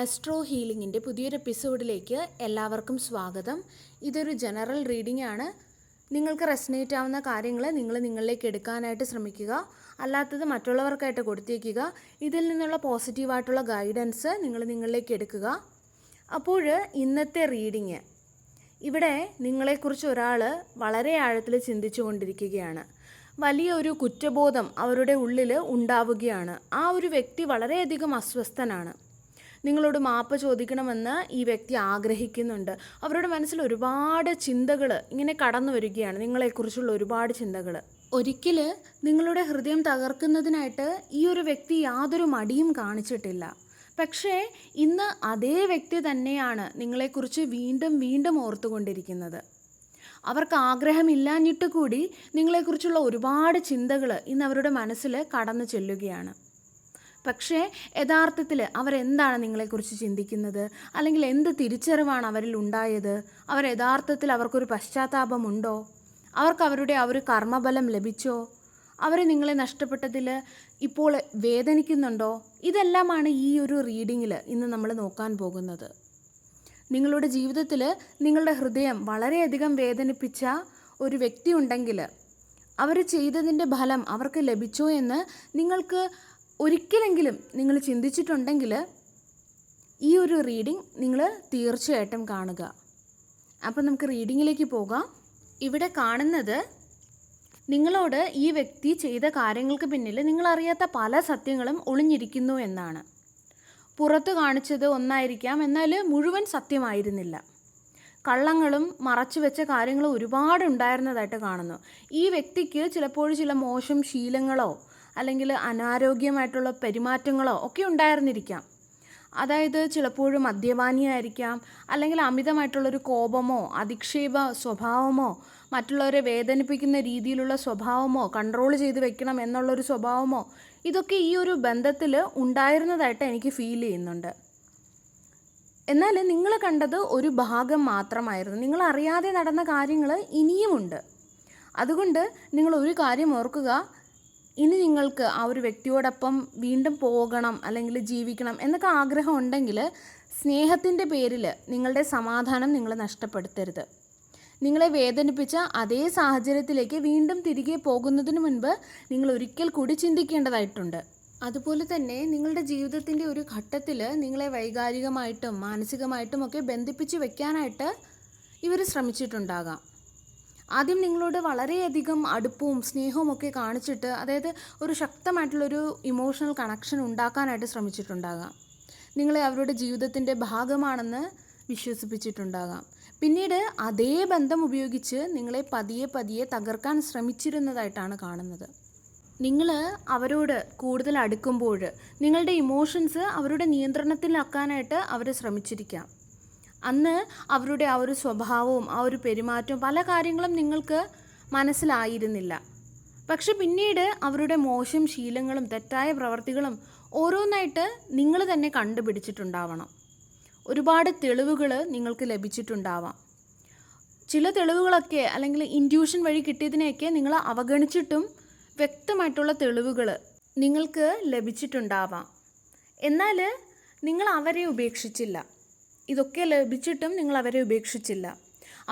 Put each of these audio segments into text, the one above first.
Astro ഹീലിംഗിൻ്റെ പുതിയൊരു എപ്പിസോഡിലേക്ക് എല്ലാവർക്കും സ്വാഗതം. ഇതൊരു ജനറൽ റീഡിംഗ് ആണ്. നിങ്ങൾക്ക് റെസനേറ്റ് ആവുന്ന കാര്യങ്ങൾ നിങ്ങളിലേക്ക് എടുക്കാനായിട്ട് ശ്രമിക്കുക, അല്ലാത്തത് മറ്റുള്ളവർക്കായിട്ട് കൊടുത്തേക്കുക. ഇതിൽ നിന്നുള്ള പോസിറ്റീവായിട്ടുള്ള ഗൈഡൻസ് നിങ്ങളിലേക്ക് എടുക്കുക. അപ്പോൾ ഇന്നത്തെ റീഡിങ്, ഇവിടെ നിങ്ങളെക്കുറിച്ച് ഒരാൾ വളരെ ആഴത്തിൽ ചിന്തിച്ചു കൊണ്ടിരിക്കുകയാണ്. വലിയൊരു കുറ്റബോധം അവരുടെ ഉള്ളിൽ ഉണ്ടാവുകയാണ്. ആ ഒരു വ്യക്തി വളരെയധികം അസ്വസ്ഥനാണ്. നിങ്ങളോട് മാപ്പ് ചോദിക്കണമെന്ന് ഈ വ്യക്തി ആഗ്രഹിക്കുന്നുണ്ട്. അവരുടെ മനസ്സിൽ ഒരുപാട് ചിന്തകൾ ഇങ്ങനെ കടന്നു വരികയാണ്, നിങ്ങളെക്കുറിച്ചുള്ള ഒരുപാട് ചിന്തകൾ. ഒരിക്കൽ നിങ്ങളുടെ ഹൃദയം തകർക്കുന്നതിനായിട്ട് ഈ ഒരു വ്യക്തി യാതൊരു മടിയും കാണിച്ചിട്ടില്ല. പക്ഷേ ഇന്ന് അതേ വ്യക്തി തന്നെയാണ് നിങ്ങളെക്കുറിച്ച് വീണ്ടും വീണ്ടും ഓർത്തുകൊണ്ടിരിക്കുന്നത്. അവർക്ക് ആഗ്രഹമില്ലാഞ്ഞിട്ട് കൂടി നിങ്ങളെക്കുറിച്ചുള്ള ഒരുപാട് ചിന്തകൾ ഇന്ന് അവരുടെ മനസ്സിൽ കടന്നു ചെല്ലുകയാണ്. പക്ഷേ യഥാർത്ഥത്തിൽ അവരെന്താണ് നിങ്ങളെക്കുറിച്ച് ചിന്തിക്കുന്നത്, അല്ലെങ്കിൽ എന്ത് തിരിച്ചറിവാണ് അവരിൽ ഉണ്ടായത്? അവർക്കൊരു പശ്ചാത്താപമുണ്ടോ? അവർക്ക് അവരുടെ ആ ഒരു കർമ്മബലം ലഭിച്ചോ? അവർ നിങ്ങളെ നഷ്ടപ്പെട്ടതിൽ ഇപ്പോൾ വേദനിക്കുന്നുണ്ടോ? ഇതെല്ലാമാണ് ഈ ഒരു റീഡിങ്ങിൽ ഇന്ന് നമ്മൾ നോക്കാൻ പോകുന്നത്. നിങ്ങളുടെ ജീവിതത്തിൽ നിങ്ങളുടെ ഹൃദയം വളരെയധികം വേദനിപ്പിച്ച ഒരു വ്യക്തി ഉണ്ടെങ്കിൽ, അവർ ചെയ്തതിൻ്റെ ഫലം അവർക്ക് ലഭിച്ചോ എന്ന് നിങ്ങൾക്ക് ഒരിക്കലെങ്കിലും നിങ്ങൾ ചിന്തിച്ചിട്ടുണ്ടെങ്കിൽ ഈ ഒരു റീഡിംഗ് നിങ്ങൾ തീർച്ചയായിട്ടും കാണുക. അപ്പോൾ നമുക്ക് റീഡിങ്ങിലേക്ക് പോകാം. ഇവിടെ കാണുന്നത്, നിങ്ങളോട് ഈ വ്യക്തി ചെയ്ത കാര്യങ്ങൾക്ക് പിന്നിൽ നിങ്ങളറിയാത്ത പല സത്യങ്ങളും ഒളിഞ്ഞിരിക്കുന്നു എന്നാണ്. പുറത്ത് കാണിച്ചത് ഒന്നായിരിക്കാം, എന്നാൽ മുഴുവൻ സത്യമായിരുന്നില്ല. കള്ളങ്ങളും മറച്ചു വെച്ച കാര്യങ്ങളും ഒരുപാട് ഉണ്ടായിരുന്നതായിട്ട് കാണുന്നു. ഈ വ്യക്തിക്ക് ചിലപ്പോൾ ചില മോശം ശീലങ്ങളോ അല്ലെങ്കിൽ അനാരോഗ്യമായിട്ടുള്ള പെരുമാറ്റങ്ങളോ ഒക്കെ ഉണ്ടായിരുന്നിരിക്കാം. അതായത് ചിലപ്പോഴും മദ്യപാനിയായിരിക്കാം, അല്ലെങ്കിൽ അമിതമായിട്ടുള്ളൊരു കോപമോ അധിക്ഷേപ സ്വഭാവമോ മറ്റുള്ളവരെ വേദനിപ്പിക്കുന്ന രീതിയിലുള്ള സ്വഭാവമോ കൺട്രോൾ ചെയ്ത് വെക്കണം എന്നുള്ളൊരു സ്വഭാവമോ ഇതൊക്കെ ഈ ഒരു ബന്ധത്തിൽ ഉണ്ടായിരുന്നതായിട്ട് എനിക്ക് ഫീൽ ചെയ്യുന്നുണ്ട്. എന്നാൽ നിങ്ങൾ കണ്ടത് ഒരു ഭാഗം മാത്രമായിരുന്നു. നിങ്ങൾ അറിയാതെ നടന്ന കാര്യങ്ങൾ ഇനിയുമുണ്ട്. അതുകൊണ്ട് നിങ്ങൾ ഒരു കാര്യം ഓർക്കുക, ഇനി നിങ്ങൾക്ക് ആ ഒരു വ്യക്തിയോടൊപ്പം വീണ്ടും പോകണം അല്ലെങ്കിൽ ജീവിക്കണം എന്നൊക്കെ ആഗ്രഹം ഉണ്ടെങ്കിൽ സ്നേഹത്തിൻ്റെ പേരിൽ നിങ്ങളുടെ സമാധാനം നിങ്ങൾ നഷ്ടപ്പെടുത്തരുത്. നിങ്ങളെ വേദനിപ്പിച്ച അതേ സാഹചര്യത്തിലേക്ക് വീണ്ടും തിരികെ പോകുന്നതിന് മുൻപ് നിങ്ങൾ ഒരിക്കൽ കൂടി ചിന്തിക്കേണ്ടതായിട്ടുണ്ട്. അതുപോലെ തന്നെ നിങ്ങളുടെ ജീവിതത്തിൻ്റെ ഒരു ഘട്ടത്തിൽ നിങ്ങളെ വൈകാരികമായിട്ടും മാനസികമായിട്ടും ഒക്കെ ബന്ധിപ്പിച്ച് വെക്കാനായിട്ട് ഇവർ ശ്രമിച്ചിട്ടുണ്ടാകാം. ആദ്യം നിങ്ങളോട് വളരെയധികം അടുപ്പവും സ്നേഹവും ഒക്കെ കാണിച്ചിട്ട്, അതായത് ഒരു ശക്തമായിട്ടുള്ളൊരു ഇമോഷണൽ കണക്ഷൻ ഉണ്ടാക്കാനായിട്ട് ശ്രമിച്ചിട്ടുണ്ടാകാം. നിങ്ങളെ അവരുടെ ജീവിതത്തിൻ്റെ ഭാഗമാണെന്ന് വിശ്വസിപ്പിച്ചിട്ടുണ്ടാകാം. പിന്നീട് അതേ ബന്ധം ഉപയോഗിച്ച് നിങ്ങളെ പതിയെ പതിയെ തകർക്കാൻ ശ്രമിച്ചിരുന്നതായിട്ടാണ് കാണുന്നത്. നിങ്ങൾ അവരോട് കൂടുതൽ അടുക്കുമ്പോൾ നിങ്ങളുടെ ഇമോഷൻസ് അവരുടെ നിയന്ത്രണത്തിലാക്കാനായിട്ട് അവർ ശ്രമിച്ചിരിക്കാം. അന്ന് അവരുടെ ആ ഒരു സ്വഭാവവും ആ ഒരു പെരുമാറ്റവും പല കാര്യങ്ങളും നിങ്ങൾക്ക് മനസ്സിലായിരുന്നില്ല. പക്ഷെ പിന്നീട് അവരുടെ മോശം ശീലങ്ങളും തെറ്റായ പ്രവർത്തികളും ഓരോന്നായിട്ട് നിങ്ങൾ തന്നെ കണ്ടുപിടിച്ചിട്ടുണ്ടാവണം. ഒരുപാട് തെളിവുകൾ നിങ്ങൾക്ക് ലഭിച്ചിട്ടുണ്ടാവാം. ചില തെളിവുകളൊക്കെ അല്ലെങ്കിൽ ഇൻറ്റ്യൂഷൻ വഴി കിട്ടിയതിനെയൊക്കെ നിങ്ങൾ അവഗണിച്ചിട്ടും വ്യക്തമായിട്ടുള്ള തെളിവുകൾ നിങ്ങൾക്ക് ലഭിച്ചിട്ടുണ്ടാവാം. എന്നാൽ നിങ്ങൾ അവരെ ഉപേക്ഷിച്ചില്ല. ഇതൊക്കെ ലഭിച്ചിട്ടും നിങ്ങൾ അവരെ ഉപേക്ഷിച്ചില്ല.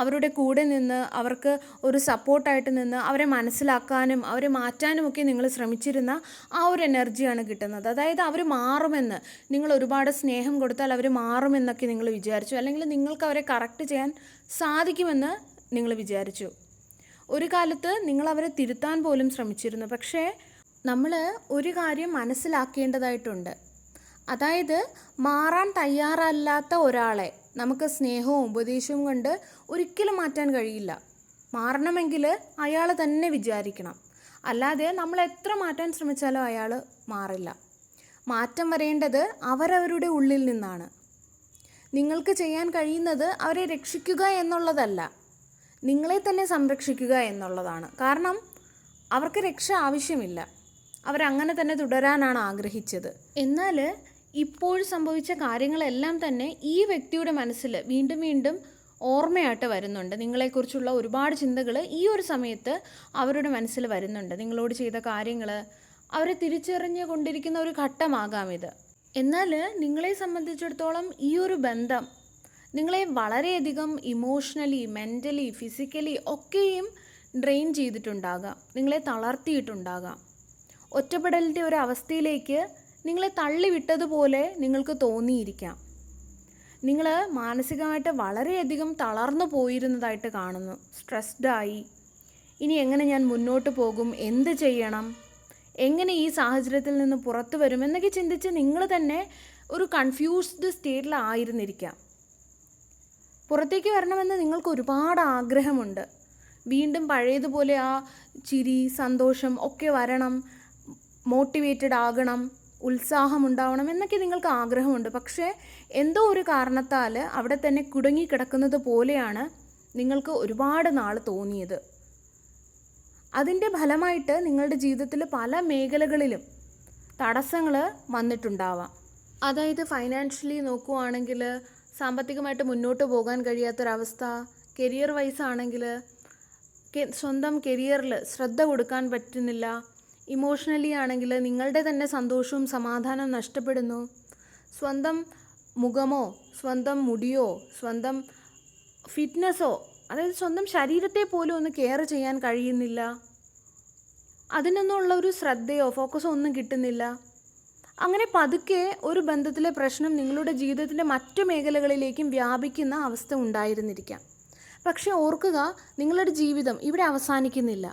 അവരുടെ കൂടെ നിന്ന് അവർക്ക് ഒരു സപ്പോർട്ടായിട്ട് നിന്ന് അവരെ മനസ്സിലാക്കാനും അവരെ മാറ്റാനും ഒക്കെ നിങ്ങൾ ശ്രമിച്ചിരുന്ന ആ ഒരു എനർജിയാണ് കിട്ടുന്നത്. അതായത് അവർ മാറുമെന്ന്, നിങ്ങൾ ഒരുപാട് സ്നേഹം കൊടുത്താൽ അവർ മാറുമെന്നൊക്കെ നിങ്ങൾ വിചാരിച്ചു, അല്ലെങ്കിൽ നിങ്ങൾക്ക് അവരെ കറക്റ്റ് ചെയ്യാൻ സാധിക്കുമെന്ന് നിങ്ങൾ വിചാരിച്ചു. ഒരു കാലത്ത് നിങ്ങൾ അവരെ തിരുത്താൻ പോലും ശ്രമിച്ചിരുന്നു. പക്ഷേ നമ്മൾ ഒരു കാര്യം മനസ്സിലാക്കേണ്ടതായിട്ടുണ്ട്. അതായത് മാറാൻ തയ്യാറല്ലാത്ത ഒരാളെ നമുക്ക് സ്നേഹവും ഉപദേശവും കൊണ്ട് ഒരിക്കലും മാറ്റാൻ കഴിയില്ല. മാറണമെങ്കിൽ അയാൾ തന്നെ വിചാരിക്കണം. അല്ലാതെ നമ്മൾ എത്ര മാറ്റാൻ ശ്രമിച്ചാലും അയാൾ മാറില്ല. മാറ്റം വരേണ്ടത് അവരവരുടെ ഉള്ളിൽ നിന്നാണ്. നിങ്ങൾക്ക് ചെയ്യാൻ കഴിയുന്നത് അവരെ രക്ഷിക്കുക എന്നുള്ളതല്ല, നിങ്ങളെ തന്നെ സംരക്ഷിക്കുക എന്നുള്ളതാണ്. കാരണം അവർക്ക് രക്ഷ ആവശ്യമില്ല. അവരങ്ങനെ തന്നെ തുടരാനാണ് ആഗ്രഹിച്ചത്. എന്നാൽ ഇപ്പോൾ സംഭവിച്ച കാര്യങ്ങളെല്ലാം തന്നെ ഈ വ്യക്തിയുടെ മനസ്സിൽ വീണ്ടും വീണ്ടും ഓർമ്മയായിട്ട് വരുന്നുണ്ട്. നിങ്ങളെക്കുറിച്ചുള്ള ഒരുപാട് ചിന്തകൾ ഈ ഒരു സമയത്ത് അവരുടെ മനസ്സിൽ വരുന്നുണ്ട്. നിങ്ങളോട് ചെയ്ത കാര്യങ്ങൾ അവരെ തിരിച്ചറിഞ്ഞു കൊണ്ടിരിക്കുന്ന ഒരു ഘട്ടമാകാം ഇത്. എന്നാൽ നിങ്ങളെ സംബന്ധിച്ചിടത്തോളം ഈ ഒരു ബന്ധം നിങ്ങളെ വളരെയധികം ഇമോഷണലി, മെൻ്റലി, ഫിസിക്കലി ഒക്കെയും ഡ്രെയിൻ ചെയ്തിട്ടുണ്ടാകാം, നിങ്ങളെ തളർത്തിയിട്ടുണ്ടാകാം. ഒറ്റപ്പെടലിൻ്റെ ഒരു അവസ്ഥയിലേക്ക് നിങ്ങളെ തള്ളിവിട്ടതുപോലെ നിങ്ങൾക്ക് തോന്നിയിരിക്കാം. നിങ്ങൾ മാനസികമായിട്ട് വളരെയധികം തളർന്നു പോയിരുന്നതായിട്ട് കാണുന്നു. സ്ട്രെസ്ഡായി, ഇനി എങ്ങനെ ഞാൻ മുന്നോട്ട് പോകും, എന്ത് ചെയ്യണം, എങ്ങനെ ഈ സാഹചര്യത്തിൽ നിന്ന് പുറത്തു വരും എന്നൊക്കെ ചിന്തിച്ച് നിങ്ങൾ തന്നെ ഒരു കൺഫ്യൂസ്ഡ് സ്റ്റേറ്റിലായിരുന്നിരിക്കാം. പുറത്തേക്ക് വരണമെന്ന് നിങ്ങൾക്ക് ഒരുപാട് ആഗ്രഹമുണ്ട്. വീണ്ടും പഴയതുപോലെ ആ ചിരി, സന്തോഷം ഒക്കെ വരണം, മോട്ടിവേറ്റഡ് ആകണം, ഉത്സാഹമുണ്ടാവണം എന്നൊക്കെ നിങ്ങൾക്ക് ആഗ്രഹമുണ്ട്. പക്ഷേ എന്തോ ഒരു കാരണത്താൽ അവിടെ തന്നെ കുടുങ്ങിക്കിടക്കുന്നത് പോലെയാണ് നിങ്ങൾക്ക് ഒരുപാട് നാൾ തോന്നിയത്. അതിൻ്റെ ഫലമായിട്ട് നിങ്ങളുടെ ജീവിതത്തിൽ പല മേഖലകളിലും തടസ്സങ്ങൾ വന്നിട്ടുണ്ടാവാം. അതായത് ഫൈനാൻഷ്യലി നോക്കുകയാണെങ്കിൽ സാമ്പത്തികമായിട്ട് മുന്നോട്ട് പോകാൻ കഴിയാത്തൊരവസ്ഥ, കരിയർ വൈസ് ആണെങ്കിൽ സ്വന്തം കരിയറിൽ ശ്രദ്ധ കൊടുക്കാൻ പറ്റുന്നില്ല, ഇമോഷണലി ആണെങ്കിൽ നിങ്ങളുടെ തന്നെ സന്തോഷവും സമാധാനവും നഷ്ടപ്പെടുന്നു, സ്വന്തം മുഖമോ സ്വന്തം മുടിയോ സ്വന്തം ഫിറ്റ്നസ്സോ, അതായത് സ്വന്തം ശരീരത്തെ പോലും ഒന്ന് കെയർ ചെയ്യാൻ കഴിയുന്നില്ല, അതിനൊന്നുള്ള ഒരു ശ്രദ്ധയോ ഫോക്കസോ ഒന്നും കിട്ടുന്നില്ല. അങ്ങനെ പതുക്കെ ഒരു ബന്ധത്തിലെ പ്രശ്നം നിങ്ങളുടെ ജീവിതത്തിൻ്റെ മറ്റു മേഖലകളിലേക്കും വ്യാപിക്കുന്ന അവസ്ഥ ഉണ്ടായിരുന്നിരിക്കാം. പക്ഷേ ഓർക്കുക, നിങ്ങളുടെ ജീവിതം ഇവിടെ അവസാനിക്കുന്നില്ല.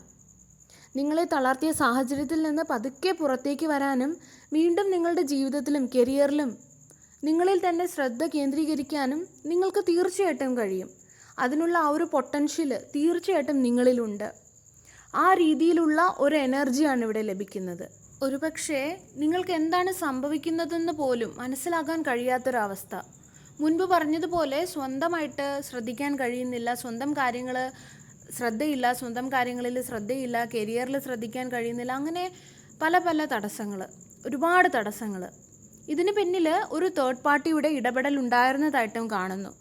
നിങ്ങളെ തളർത്തിയ സാഹചര്യത്തിൽ നിന്ന് പതുക്കെ പുറത്തേക്ക് വരാനും വീണ്ടും നിങ്ങളുടെ ജീവിതത്തിലും കരിയറിലും നിങ്ങളിൽ തന്നെ ശ്രദ്ധ കേന്ദ്രീകരിക്കാനും നിങ്ങൾക്ക് തീർച്ചയായിട്ടും കഴിയും. അതിനുള്ള ആ ഒരു പൊട്ടൻഷ്യൽ തീർച്ചയായിട്ടും നിങ്ങളിലുണ്ട്. ആ രീതിയിലുള്ള ഒരു എനർജിയാണ് ഇവിടെ ലഭിക്കുന്നത്. ഒരുപക്ഷെ നിങ്ങൾക്ക് എന്താണ് സംഭവിക്കുന്നതെന്ന് പോലും മനസ്സിലാക്കാൻ കഴിയാത്തൊരവസ്ഥ. മുൻപ് പറഞ്ഞതുപോലെ സ്വന്തമായിട്ട് ശ്രദ്ധിക്കാൻ കഴിയുന്നില്ല, സ്വന്തം കാര്യങ്ങൾ ശ്രദ്ധയില്ല, സ്വന്തം കാര്യങ്ങളിൽ ശ്രദ്ധയില്ല, കരിയറിൽ ശ്രദ്ധിക്കാൻ കഴിയുന്നില്ല, അങ്ങനെ പല പല തടസ്സങ്ങൾ, ഒരുപാട് തടസ്സങ്ങൾ. ഇതിന് പിന്നിൽ ഒരു തേർഡ് പാർട്ടിയുടെ ഇടപെടൽ ഉണ്ടായിരുന്നതായിട്ടും കാണുന്നു.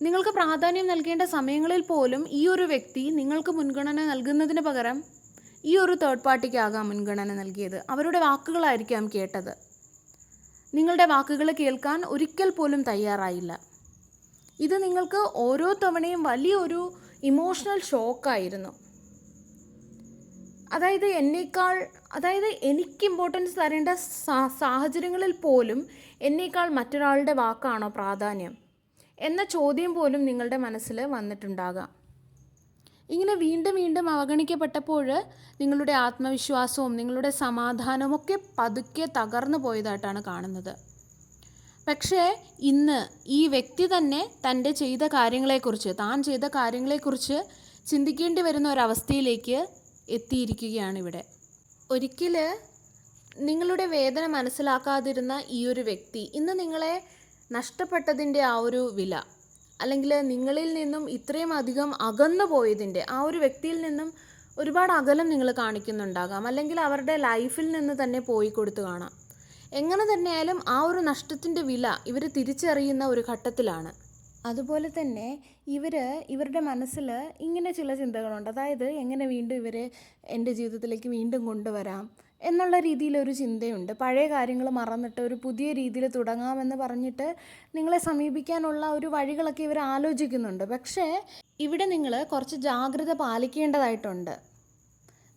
നിങ്ങൾക്ക് പ്രാധാന്യം നൽകേണ്ട സമയങ്ങളിൽ പോലും ഈ ഒരു വ്യക്തി നിങ്ങൾക്ക് മുൻഗണന നൽകുന്നതിന് പകരം ഈ ഒരു തേർഡ് പാർട്ടിക്കാകാം മുൻഗണന നൽകിയത്. അവരുടെ വാക്കുകളായിരിക്കാം കേട്ടത്. നിങ്ങളുടെ വാക്കുകൾ കേൾക്കാൻ ഒരിക്കൽ പോലും തയ്യാറായില്ല. ഇത് നിങ്ങൾക്ക് ഓരോ തവണയും വലിയൊരു ഇമോഷണൽ ഷോക്കായിരുന്നു. അതായത് എനിക്ക് ഇമ്പോർട്ടൻസ് തരേണ്ട സാഹചര്യങ്ങളിൽ പോലും എന്നേക്കാൾ മറ്റൊരാളുടെ വാക്കാണോ പ്രാധാന്യം എന്ന ചോദ്യം പോലും നിങ്ങളുടെ മനസ്സിൽ വന്നിട്ടുണ്ടാകാം. ഇങ്ങനെ വീണ്ടും വീണ്ടും അവഗണിക്കപ്പെട്ടപ്പോൾ നിങ്ങളുടെ ആത്മവിശ്വാസവും നിങ്ങളുടെ സമാധാനവും ഒക്കെ പതുക്കെ തകർന്നു പോയതായിട്ടാണ് കാണുന്നത്. പക്ഷേ ഇന്ന് ഈ വ്യക്തി തന്നെ താൻ ചെയ്ത കാര്യങ്ങളെക്കുറിച്ച് ചിന്തിക്കേണ്ടി വരുന്ന ഒരവസ്ഥയിലേക്ക് എത്തിയിരിക്കുകയാണ് ഇവിടെ. ഒരിക്കൽ നിങ്ങളുടെ വേദന മനസ്സിലാക്കാതിരുന്ന ഈ ഒരു വ്യക്തി ഇന്ന് നിങ്ങളെ നഷ്ടപ്പെട്ടതിൻ്റെ ആ ഒരു വില, അല്ലെങ്കിൽ നിങ്ങളിൽ നിന്നും ഇത്രയും അധികം അകന്നു പോയതിൻ്റെ ആ ഒരു വ്യക്തിയിൽ നിന്നും ഒരുപാട് അകലം നിങ്ങൾ കാണിക്കുന്നുണ്ടാകാം, അല്ലെങ്കിൽ അവരുടെ ലൈഫിൽ നിന്ന് തന്നെ പോയി കൊടുത്തു കാണാം. എങ്ങനെ തന്നെയായാലും ആ ഒരു നഷ്ടത്തിൻ്റെ വില ഇവർ തിരിച്ചറിയുന്ന ഒരു ഘട്ടത്തിലാണ്. അതുപോലെ തന്നെ ഇവരുടെ മനസ്സിൽ ഇങ്ങനെ ചില ചിന്തകളുണ്ട്. അതായത് എങ്ങനെ വീണ്ടും ഇവരെ എൻ്റെ ജീവിതത്തിലേക്ക് വീണ്ടും കൊണ്ടുവരാം എന്നുള്ള രീതിയിലൊരു ചിന്തയുണ്ട്. പഴയ കാര്യങ്ങൾ മറന്നിട്ട് ഒരു പുതിയ രീതിയിൽ തുടങ്ങാമെന്ന് പറഞ്ഞിട്ട് നിങ്ങളെ സമീപിക്കാനുള്ള ഒരു വഴികളൊക്കെ ഇവർ ആലോചിക്കുന്നുണ്ട്. പക്ഷേ ഇവിടെ നിങ്ങൾ കുറച്ച് ജാഗ്രത പാലിക്കേണ്ടതായിട്ടുണ്ട്.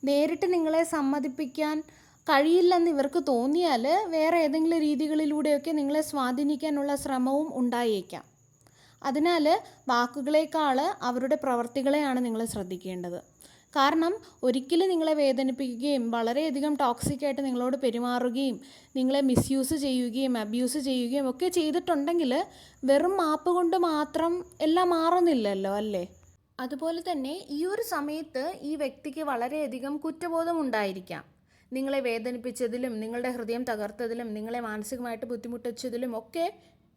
നേരിട്ട് നിങ്ങളെ സമ്മതിപ്പിക്കാൻ കഴിയില്ലെന്ന് ഇവർക്ക് തോന്നിയാൽ വേറെ ഏതെങ്കിലും രീതികളിലൂടെയൊക്കെ നിങ്ങളെ സ്വാധീനിക്കാനുള്ള ശ്രമവും ഉണ്ടായേക്കാം. അതിനാൽ വാക്കുകളേക്കാൾ അവരുടെ പ്രവർത്തികളെയാണ് നിങ്ങൾ ശ്രദ്ധിക്കേണ്ടത്. കാരണം ഒരിക്കലും നിങ്ങളെ വേദനിപ്പിക്കുകയും വളരെയധികം ടോക്സിക്കായിട്ട് നിങ്ങളോട് പെരുമാറുകയും നിങ്ങളെ മിസ്യൂസ് ചെയ്യുകയും അബ്യൂസ് ചെയ്യുകയും ഒക്കെ ചെയ്തിട്ടുണ്ടെങ്കിൽ വെറും മാപ്പ് കൊണ്ട് മാത്രം എല്ലാം മാറുന്നില്ലല്ലോ, അല്ലേ? അതുപോലെ തന്നെ ഈ ഒരു സമയത്ത് ഈ വ്യക്തിക്ക് വളരെയധികം കുറ്റബോധം ഉണ്ടായിരിക്കാം. നിങ്ങളെ വേദനിപ്പിച്ചതിലും നിങ്ങളുടെ ഹൃദയം തകർത്തതിലും നിങ്ങളെ മാനസികമായിട്ട് ബുദ്ധിമുട്ടിച്ചതിലും ഒക്കെ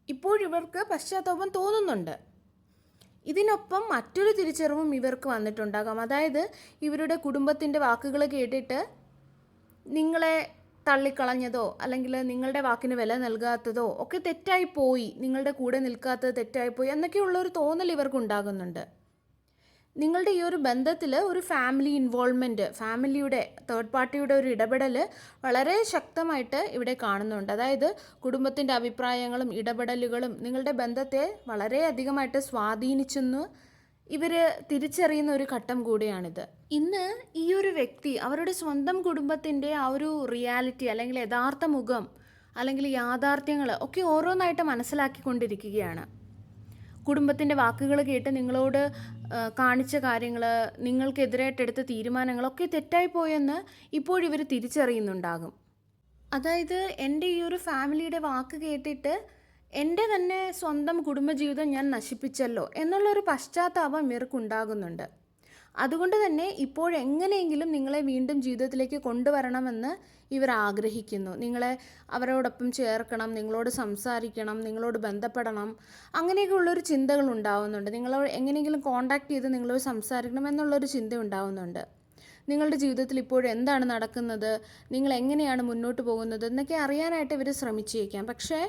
ഇപ്പോഴിവർക്ക് പശ്ചാത്താപം തോന്നുന്നുണ്ട്. ഇതിനൊപ്പം മറ്റൊരു തിരിച്ചറിവും ഇവർക്ക് വന്നിട്ടുണ്ടാകാം. അതായത് ഇവരുടെ കുടുംബത്തിൻ്റെ വാക്കുകൾ കേട്ടിട്ട് നിങ്ങളെ തള്ളിക്കളഞ്ഞതോ അല്ലെങ്കിൽ നിങ്ങളുടെ വാക്കിന് വില നൽകാത്തതോ ഒക്കെ തെറ്റായിപ്പോയി, നിങ്ങളുടെ കൂടെ നിൽക്കാത്തത് തെറ്റായിപ്പോയി എന്നൊക്കെയുള്ളൊരു തോന്നൽ ഇവർക്ക് ഉണ്ടാകുന്നുണ്ട്. നിങ്ങളുടെ ഈ ഒരു ബന്ധത്തിൽ ഒരു ഫാമിലി ഇൻവോൾവ്മെൻറ്റ്, ഫാമിലിയുടെ തേർഡ് പാർട്ടിയുടെ ഒരു ഇടപെടൽ വളരെ ശക്തമായിട്ട് ഇവിടെ കാണുന്നുണ്ട്. അതായത് കുടുംബത്തിൻ്റെ അഭിപ്രായങ്ങളും ഇടപെടലുകളും നിങ്ങളുടെ ബന്ധത്തെ വളരെയധികമായിട്ട് സ്വാധീനിച്ചെന്ന് ഇവർ തിരിച്ചറിയുന്ന ഒരു ഘട്ടം കൂടിയാണിത്. ഇന്ന് ഈ ഒരു വ്യക്തി അവരുടെ സ്വന്തം കുടുംബത്തിൻ്റെ ആ ഒരു റിയാലിറ്റി അല്ലെങ്കിൽ യഥാർത്ഥ മുഖം അല്ലെങ്കിൽ യാഥാർത്ഥ്യങ്ങൾ ഒക്കെ ഓരോന്നായിട്ട് മനസ്സിലാക്കിക്കൊണ്ടിരിക്കുകയാണ്. കുടുംബത്തിൻ്റെ വാക്കുകൾ കേട്ട് നിങ്ങളോട് കാണിച്ച കാര്യങ്ങൾ, നിങ്ങൾക്കെതിരായിട്ടെടുത്ത തീരുമാനങ്ങളൊക്കെ തെറ്റായിപ്പോയെന്ന് ഇപ്പോഴിവർ തിരിച്ചറിയുന്നുണ്ടാകും. അതായത് എൻ്റെ ഈ ഒരു ഫാമിലിയുടെ വാക്ക് കേട്ടിട്ട് എൻ്റെ തന്നെ സ്വന്തം കുടുംബജീവിതം ഞാൻ നശിപ്പിച്ചല്ലോ എന്നുള്ളൊരു പശ്ചാത്താപം ഇവർക്കുണ്ടാകുന്നുണ്ട്. അതുകൊണ്ട് തന്നെ ഇപ്പോഴെങ്ങനെയെങ്കിലും നിങ്ങളെ വീണ്ടും ജീവിതത്തിലേക്ക് കൊണ്ടുവരണമെന്ന് ഇവർ ആഗ്രഹിക്കുന്നു. നിങ്ങളെ അവരോടൊപ്പം ചേർക്കണം, നിങ്ങളോട് സംസാരിക്കണം, നിങ്ങളോട് ബന്ധപ്പെടണം, അങ്ങനെയൊക്കെയുള്ളൊരു ചിന്തകൾ ഉണ്ടാവുന്നുണ്ട്. നിങ്ങളോട് എങ്ങനെയെങ്കിലും കോൺടാക്റ്റ് ചെയ്ത് നിങ്ങളോട് സംസാരിക്കണം എന്നുള്ളൊരു ചിന്ത ഉണ്ടാവുന്നുണ്ട്. നിങ്ങളുടെ ജീവിതത്തിൽ ഇപ്പോഴും എന്താണ് നടക്കുന്നത്, നിങ്ങൾ എങ്ങനെയാണ് മുന്നോട്ട് പോകുന്നത് എന്നൊക്കെ അറിയാനായിട്ട് ഇവർ ശ്രമിച്ചേക്കാം. പക്ഷേ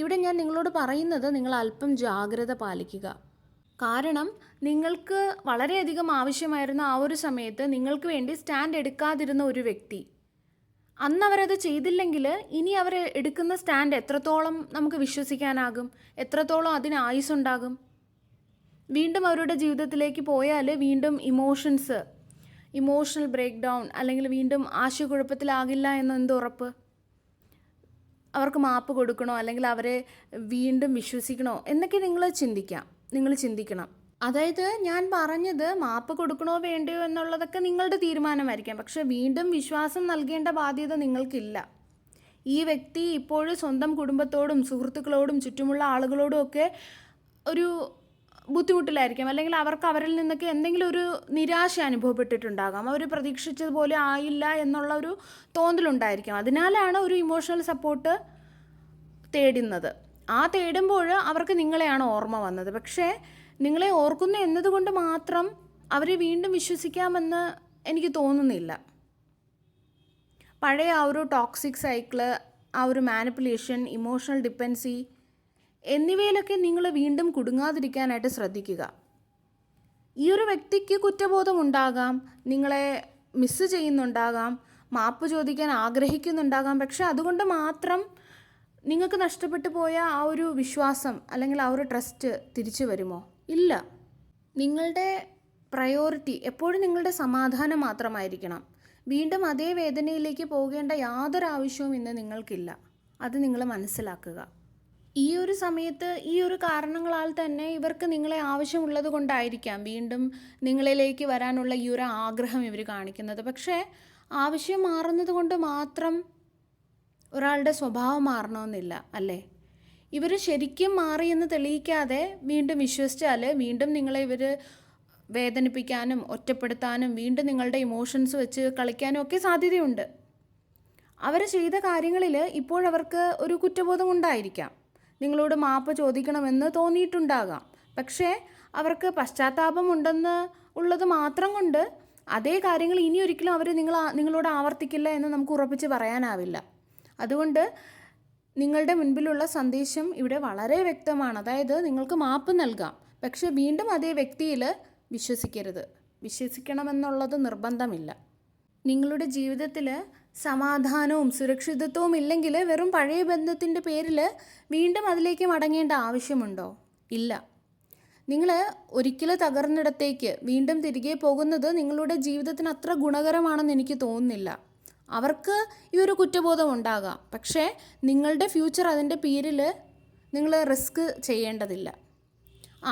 ഇവിടെ ഞാൻ നിങ്ങളോട് പറയുന്നത് നിങ്ങൾ അല്പം ജാഗ്രത പാലിക്കുക. കാരണം നിങ്ങൾക്ക് വളരെയധികം ആവശ്യമായിരുന്ന ആ ഒരു സമയത്ത് നിങ്ങൾക്ക് വേണ്ടി സ്റ്റാൻഡ് എടുക്കാതിരുന്ന ഒരു വ്യക്തി, അന്ന് അവരത് ചെയ്തില്ലെങ്കിൽ ഇനി അവർ എടുക്കുന്ന സ്റ്റാൻഡ് എത്രത്തോളം നമുക്ക് വിശ്വസിക്കാനാകും, എത്രത്തോളം അതിന് ആയുസ്സുണ്ടാകും. വീണ്ടും അവരുടെ ജീവിതത്തിലേക്ക് പോയാൽ വീണ്ടും ഇമോഷണൽ ബ്രേക്ക് ഡൗൺ അല്ലെങ്കിൽ വീണ്ടും ആശയക്കുഴപ്പത്തിലാകില്ല എന്നെന്ത് ഉറപ്പ്? അവർക്ക് മാപ്പ് കൊടുക്കണോ അല്ലെങ്കിൽ അവരെ വീണ്ടും വിശ്വസിക്കണോ എന്നൊക്കെ നിങ്ങൾ ചിന്തിക്കണം. അതായത് ഞാൻ പറഞ്ഞത് മാപ്പ് കൊടുക്കണോ വേണ്ടയോ എന്നുള്ളതൊക്കെ നിങ്ങളുടെ തീരുമാനമായിരിക്കാം. പക്ഷെ വീണ്ടും വിശ്വാസം നൽകേണ്ട ബാധ്യത നിങ്ങൾക്കില്ല. ഈ വ്യക്തി ഇപ്പോഴും സ്വന്തം കുടുംബത്തോടും സുഹൃത്തുക്കളോടും ചുറ്റുമുള്ള ആളുകളോടും ഒക്കെ ഒരു ബുദ്ധിമുട്ടിലായിരിക്കാം. അല്ലെങ്കിൽ അവർക്ക് അവരിൽ നിന്നൊക്കെ എന്തെങ്കിലും ഒരു നിരാശ അനുഭവപ്പെട്ടിട്ടുണ്ടാകാം. അവർ പ്രതീക്ഷിച്ചതുപോലെ ആയില്ല എന്നുള്ള ഒരു തോന്നലുണ്ടായിരിക്കാം. അതിനാലാണ് ഒരു ഇമോഷണൽ സപ്പോർട്ട് തേടുന്നത്. ആ തേടുമ്പോൾ അവർക്ക് നിങ്ങളെയാണ് ഓർമ്മ വന്നത്. പക്ഷേ നിങ്ങളെ ഓർക്കുന്നു എന്നതുകൊണ്ട് മാത്രം അവരെ വീണ്ടും വിശ്വസിക്കാമെന്ന് എനിക്ക് തോന്നുന്നില്ല. പഴയ ആ ഒരു ടോക്സിക് സൈക്കിള്, ആ ഒരു മാനിപ്പുലേഷൻ, ഇമോഷണൽ ഡിപ്പെൻഡൻസി എന്നിവയിലൊക്കെ നിങ്ങൾ വീണ്ടും കുടുങ്ങാതിരിക്കാനായിട്ട് ശ്രദ്ധിക്കുക. ഈ ഒരു വ്യക്തിക്ക് കുറ്റബോധം ഉണ്ടാകാം, നിങ്ങളെ മിസ്സ് ചെയ്യുന്നുണ്ടാകാം, മാപ്പ് ചോദിക്കാൻ ആഗ്രഹിക്കുന്നുണ്ടാകാം. പക്ഷെ അതുകൊണ്ട് മാത്രം നിങ്ങൾക്ക് നഷ്ടപ്പെട്ടു പോയ ആ ഒരു വിശ്വാസം അല്ലെങ്കിൽ ആ ഒരു ട്രസ്റ്റ് തിരിച്ചു വരുമോ? ഇല്ല. നിങ്ങളുടെ പ്രയോറിറ്റി എപ്പോഴും നിങ്ങളുടെ സമാധാനം മാത്രമായിരിക്കണം. വീണ്ടും അതേ വേദനയിലേക്ക് പോകേണ്ട യാതൊരു ആവശ്യവും ഇന്ന് നിങ്ങൾക്കില്ല. അത് നിങ്ങൾ മനസ്സിലാക്കുക. ഈ ഒരു സമയത്ത് ഈ ഒരു കാരണങ്ങളാൽ തന്നെ ഇവർക്ക് നിങ്ങളെ ആവശ്യമുള്ളത് കൊണ്ടായിരിക്കാം വീണ്ടും നിങ്ങളിലേക്ക് വരാനുള്ള ഈ ഒരു ആഗ്രഹം ഇവർ കാണിക്കുന്നത്. പക്ഷേ ആവശ്യം മാറുന്നത് കൊണ്ട് മാത്രം ഒരാളുടെ സ്വഭാവം മാറണമെന്നില്ല, അല്ലേ? ഇവർ ശരിക്കും മാറിയെന്ന് തെളിയിക്കാതെ വീണ്ടും വിശ്വസിച്ചാൽ വീണ്ടും നിങ്ങളെ ഇവർ വേദനിപ്പിക്കാനും ഒറ്റപ്പെടുത്താനും വീണ്ടും നിങ്ങളുടെ ഇമോഷൻസ് വെച്ച് കളിക്കാനും ഒക്കെ സാധ്യതയുണ്ട്. അവർ ചെയ്ത കാര്യങ്ങളിൽ ഇപ്പോഴവർക്ക് ഒരു കുറ്റബോധം ഉണ്ടായിരിക്കാം. നിങ്ങളോട് മാപ്പ് ചോദിക്കണമെന്ന് തോന്നിയിട്ടുണ്ടാകാം. പക്ഷേ അവർക്ക് പശ്ചാത്താപമുണ്ടെന്ന് ഉള്ളത് മാത്രം കൊണ്ട് അതേ കാര്യങ്ങൾ ഇനി ഒരിക്കലും അവർ നിങ്ങളോട് ആവർത്തിക്കില്ല എന്ന് നമുക്ക് ഉറപ്പിച്ച് പറയാനാവില്ല. അതുകൊണ്ട് നിങ്ങളുടെ മുൻപിലുള്ള സന്ദേശം ഇവിടെ വളരെ വ്യക്തമാണ്. അതായത് നിങ്ങൾക്ക് മാപ്പ് നൽകാം, പക്ഷെ വീണ്ടും അതേ വ്യക്തിയിൽ വിശ്വസിക്കരുത്. വിശ്വസിക്കണമെന്നുള്ളത് നിർബന്ധമില്ല. നിങ്ങളുടെ ജീവിതത്തിൽ സമാധാനവും സുരക്ഷിതത്വവും ഇല്ലെങ്കിൽ വെറും പഴയ ബന്ധത്തിൻ്റെ പേരിൽ വീണ്ടും അതിലേക്ക് മടങ്ങേണ്ട ആവശ്യമുണ്ടോ? ഇല്ല. നിങ്ങൾ ഒരിക്കലും തകർന്നിടത്തേക്ക് വീണ്ടും തിരികെ പോകുന്നത് നിങ്ങളുടെ ജീവിതത്തിന് അത്ര ഗുണകരമാണെന്ന് എനിക്ക് തോന്നുന്നില്ല. അവർക്ക് ഈ ഒരു കുറ്റബോധം ഉണ്ടാകാം, പക്ഷേ നിങ്ങളുടെ ഫ്യൂച്ചർ അതിൻ്റെ പേരിൽ നിങ്ങൾ റിസ്ക് ചെയ്യേണ്ടതില്ല.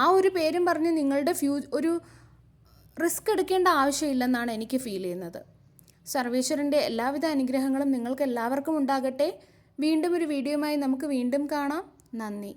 ആ ഒരു പേരും പറഞ്ഞ് നിങ്ങളുടെ ഒരു റിസ്ക് എടുക്കേണ്ട ആവശ്യമില്ലെന്നാണ് എനിക്ക് ഫീൽ ചെയ്യുന്നത്. സർവേശ്വരൻ്റെ എല്ലാവിധ അനുഗ്രഹങ്ങളും നിങ്ങൾക്ക് എല്ലാവർക്കും ഉണ്ടാകട്ടെ. വീണ്ടും ഒരു വീഡിയോയുമായി നമുക്ക് വീണ്ടും കാണാം. നന്ദി.